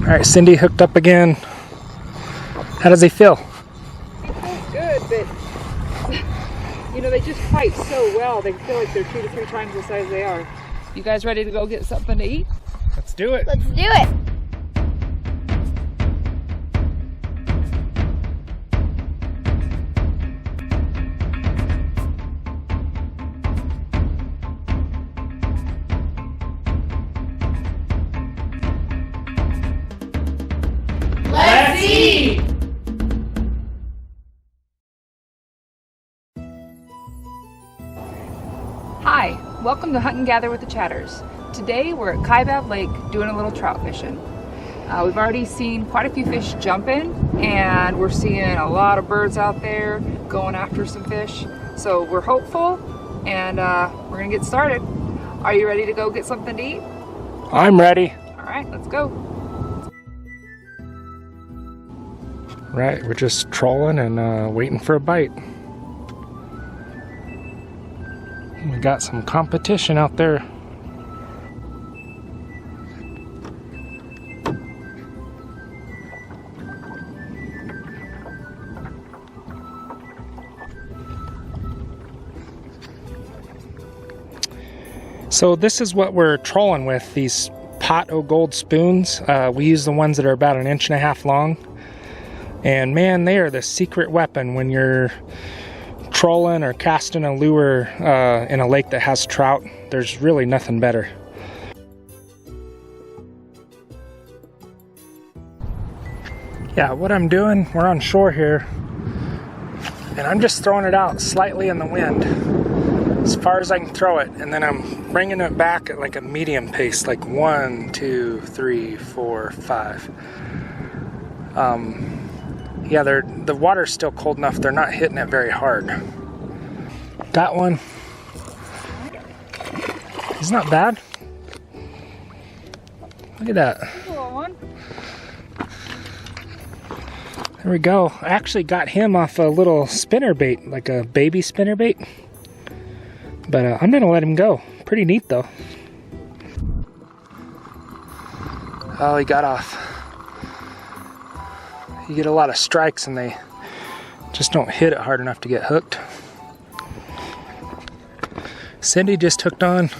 right, Cindy hooked up again. How does he feel? He feels good, but you know, they just fight so well. They feel like they're 2 to 3 times the size they are. You guys ready to go get something to eat? Let's do it. Let's do it. Let's eat! Hi, welcome to Hunt and Gather with the Chatters. Today we're at Kaibab Lake doing a little trout fishing. We've already seen quite a few fish jumping, and we're seeing a lot of birds out there going after some fish. So we're hopeful, and we're gonna get started. Are you ready to go get something to eat? I'm ready. All right, let's go. Right, we're just trolling and waiting for a bite. We got some competition out there. So this is what we're trolling with, these pot o' gold spoons. We use the ones that are about 1.5 inches long. And man, they are the secret weapon when you're trolling or casting a lure in a lake that has trout. There's really nothing better. Yeah, what I'm doing, we're on shore here, and I'm just throwing it out slightly in the wind as far as I can throw it, and then I'm bringing it back at like a medium pace, like 1, 2, 3, 4, 5. Yeah, the water's still cold enough, they're not hitting it very hard. Got one. He's not bad. Look at that. There we go. I actually got him off a little spinner bait, like a baby spinner bait. But I'm gonna let him go. Pretty neat though. Oh, he got off. You get a lot of strikes and they just don't hit it hard enough to get hooked. Cindy just hooked on.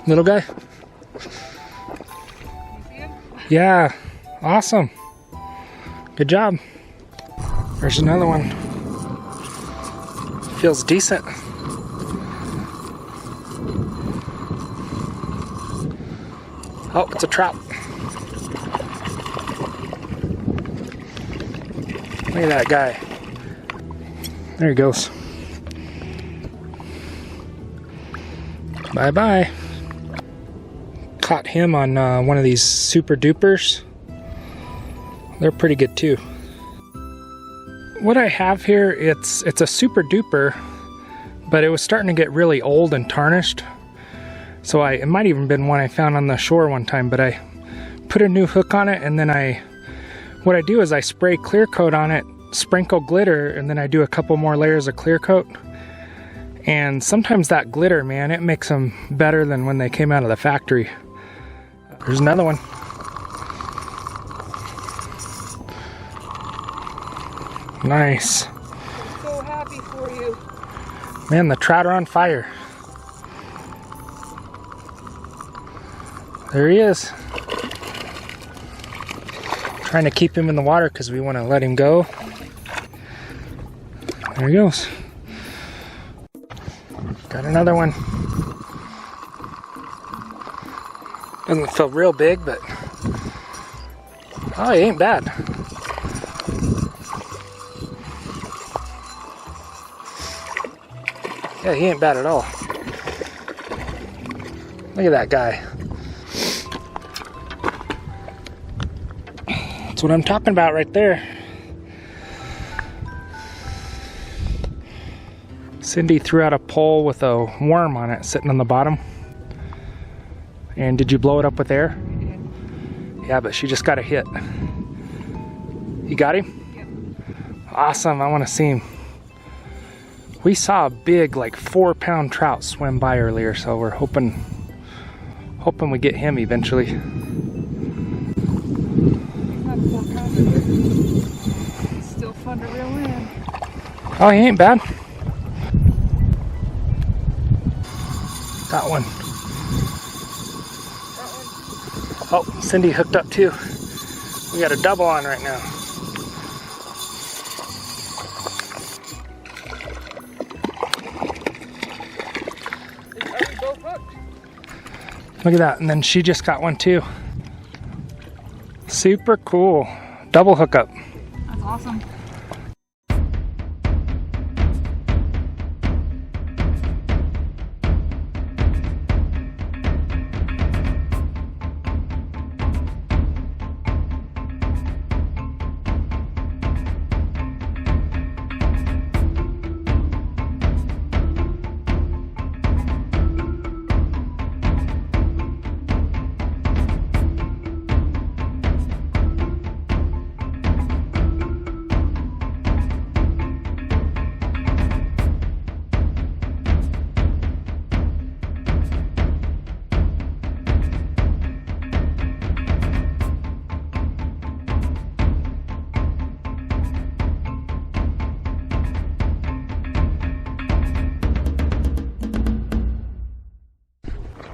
Little guy? Yeah, awesome. Good job. There's another one. Feels decent. Oh, it's a trout. Look at that guy. There he goes. Bye-bye. Caught him on one of these super dupers. They're pretty good too. What I have here, it's a super duper, but it was starting to get really old and tarnished. So it might even been one I found on the shore one time, but I put a new hook on it, and then what I do is I spray clear coat on it, sprinkle glitter, and then I do a couple more layers of clear coat. And sometimes that glitter, man, it makes them better than when they came out of the factory. There's another one. Nice. I'm so happy for you. Man, the trout are on fire. There he is. Trying to keep him in the water because we want to let him go. There he goes. Got another one. Doesn't feel real big, but oh, he ain't bad. Yeah, he ain't bad at all. Look at that guy. That's what I'm talking about right there. Cindy threw out a pole with a worm on it sitting on the bottom. And did you blow it up with air? Yeah, but she just got a hit. You got him? Yep. Awesome, I want to see him. We saw a big, like 4-pound trout swim by earlier, so we're hoping Hoping we get him eventually. He's not a 4-pounder, but it's still fun to reel in. Oh, he ain't bad. Got one. Oh, Cindy hooked up too. We got a double on right now. Are we both hooked? Look at that, and then she just got one too. Super cool. Double hookup. That's awesome.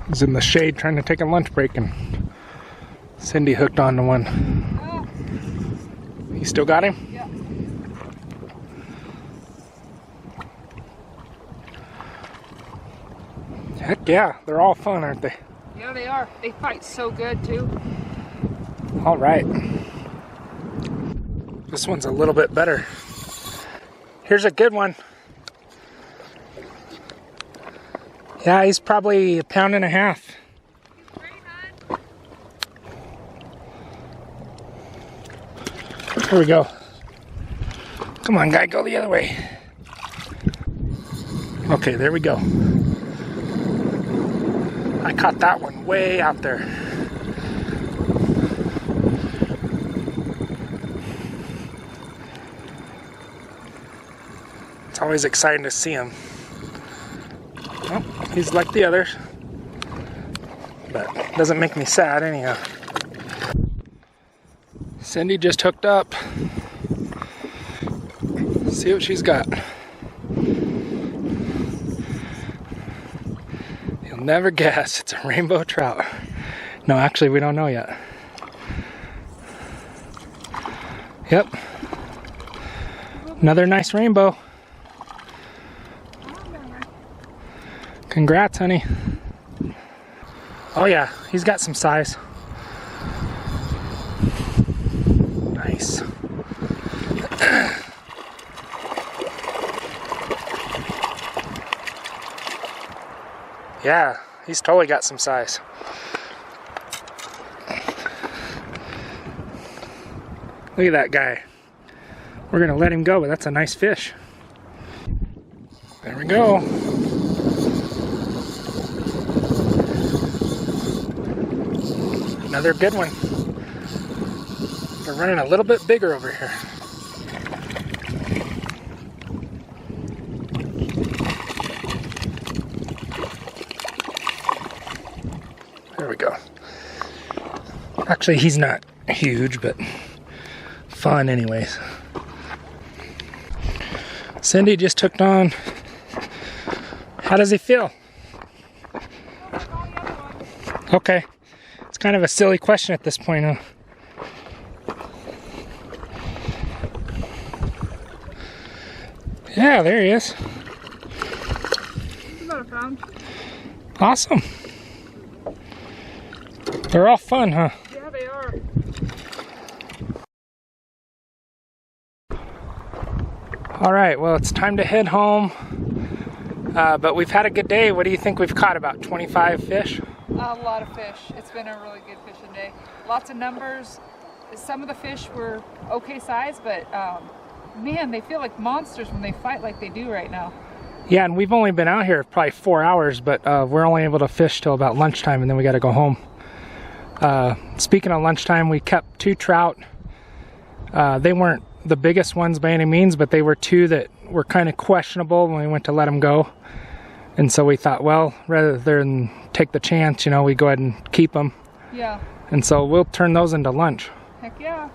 He's in the shade trying to take a lunch break, and Cindy hooked onto one. Oh, You still got him? yeah. Heck yeah, they're all fun, aren't they? Yeah, they are. They fight so good too. All right. This one's a little bit better. Here's a good one. Yeah, he's probably 1.5 pounds. Here we go. Come on, guy, go the other way. Okay, there we go. I caught that one way out there. It's always exciting to see him. Well, he's like the others, but doesn't make me sad anyhow. Cindy just hooked up. See what she's got. You'll never guess, it's a rainbow trout. No, actually, we don't know yet. Yep. Another nice rainbow. Congrats, honey. Oh yeah, he's got some size. Nice. Yeah, he's totally got some size. Look at that guy. We're gonna let him go, but that's a nice fish. There we go. Another good one. We're running a little bit bigger over here. There we go. Actually, he's not huge, but fun anyways. Cindy just hooked on. How does he feel? Okay. It's kind of a silly question at this point, huh? Yeah, there he is. About 1 pound. Awesome. They're all fun, huh? Yeah, they are. All right, well, it's time to head home. But we've had a good day. What do you think we've caught? About 25 fish? A lot of fish. It's been a really good fishing day. Lots of numbers. Some of the fish were okay size, but man, they feel like monsters when they fight like they do right now. Yeah, and we've only been out here probably 4 hours, but we're only able to fish till about lunchtime, and then we got to go home. Speaking of lunchtime, we kept 2 trout. They weren't the biggest ones by any means, but they were 2 that were kind of questionable when we went to let them go. And so we thought, well, rather than take the chance, you know, we go ahead and keep them. Yeah. And so we'll turn those into lunch. Heck yeah.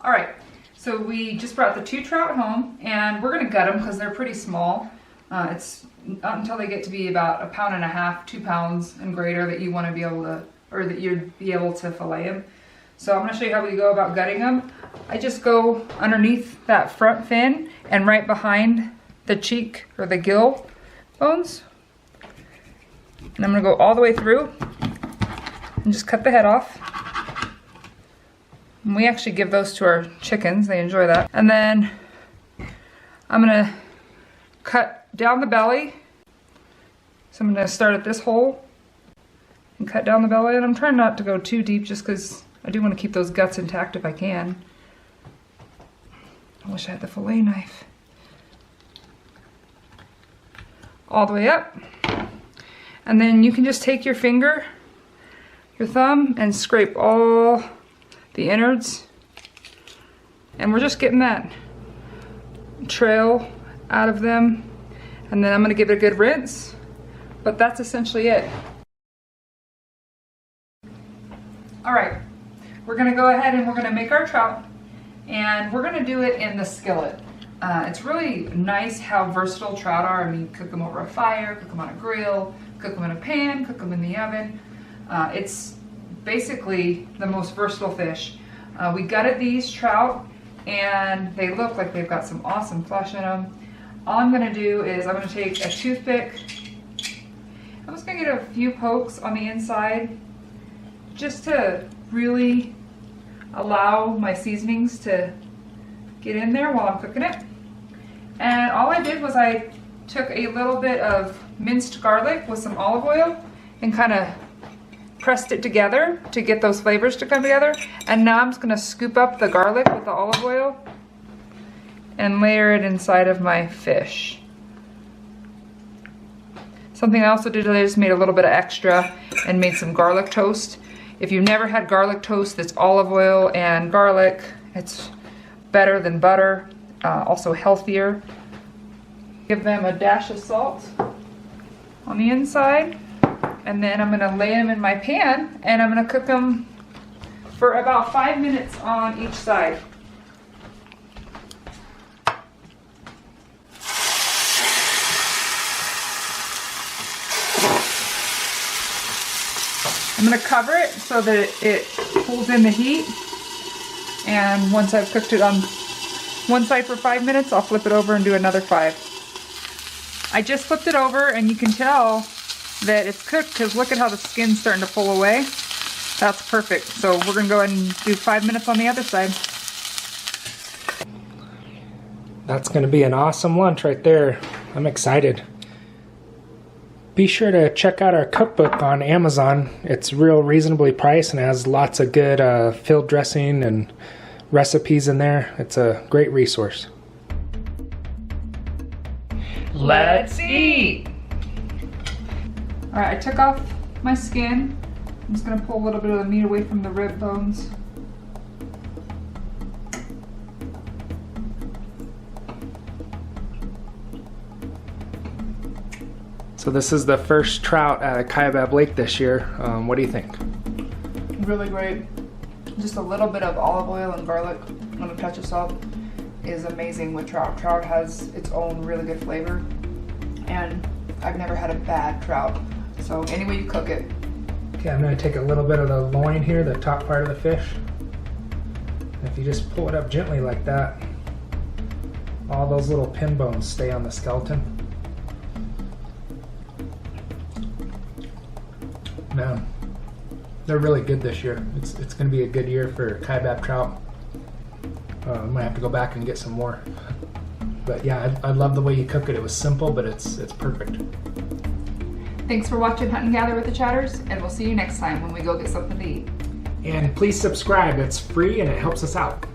All right, so we just brought the 2 trout home, and we're gonna gut them because they're pretty small. It's not until they get to be about 1.5 pounds, 2 pounds and greater that you want to be able to, or that you'd be able to fillet them. So I'm gonna show you how we go about gutting them. I just go underneath that front fin and right behind the cheek or the gill bones. And I'm gonna go all the way through and just cut the head off. And we actually give those to our chickens, they enjoy that. And then I'm gonna cut down the belly. So I'm gonna start at this hole and cut down the belly. And I'm trying not to go too deep just because I do want to keep those guts intact if I can. I wish I had the fillet knife. All the way up. And then you can just take your finger, your thumb, and scrape all the innards. And we're just getting that trail out of them. And then I'm gonna give it a good rinse. But that's essentially it. All right, we're gonna go ahead and we're gonna make our trout. And we're gonna do it in the skillet. It's really nice how versatile trout are. I mean, cook them over a fire, cook them on a grill, cook them in a pan, cook them in the oven. It's basically the most versatile fish. We gutted these trout and they look like they've got some awesome flesh in them. All I'm gonna do is I'm gonna take a toothpick. I'm just gonna get a few pokes on the inside just to really allow my seasonings to get in there while I'm cooking it. And all I did was I took a little bit of minced garlic with some olive oil and kind of pressed it together to get those flavors to come together. And now I'm just gonna scoop up the garlic with the olive oil and layer it inside of my fish. Something I also did today is made a little bit of extra and made some garlic toast. If you've never had garlic toast that's olive oil and garlic, it's better than butter, also healthier. Give them a dash of salt on the inside, and then I'm gonna lay them in my pan and I'm gonna cook them for about 5 minutes on each side. I'm gonna cover it so that it pulls in the heat, and once I've cooked it on one side for 5 minutes, I'll flip it over and do another 5. I just flipped it over and you can tell that it's cooked because look at how the skin's starting to pull away. That's perfect. So we're gonna go ahead and do 5 minutes on the other side. That's gonna be an awesome lunch right there. I'm excited. Be sure to check out our cookbook on Amazon. It's real reasonably priced and has lots of good field dressing and recipes in there. It's a great resource. Let's eat! Alright, I took off my skin. I'm just gonna pull a little bit of the meat away from the rib bones. So this is the first trout at Kaibab Lake this year. What do you think? Really great. Just a little bit of olive oil and garlic and a touch of salt is amazing with trout. Trout has its own really good flavor, and I've never had a bad trout. So any way you cook it. Okay, I'm gonna take a little bit of the loin here, the top part of the fish. And if you just pull it up gently like that, all those little pin bones stay on the skeleton. Man, they're really good this year. It's going to be a good year for Kaibab trout. I might have to go back and get some more. But yeah, I love the way you cook it. It was simple, but it's perfect. Thanks for watching Hunt and Gather with the Chatters, and we'll see you next time when we go get something to eat. And please subscribe. It's free and it helps us out.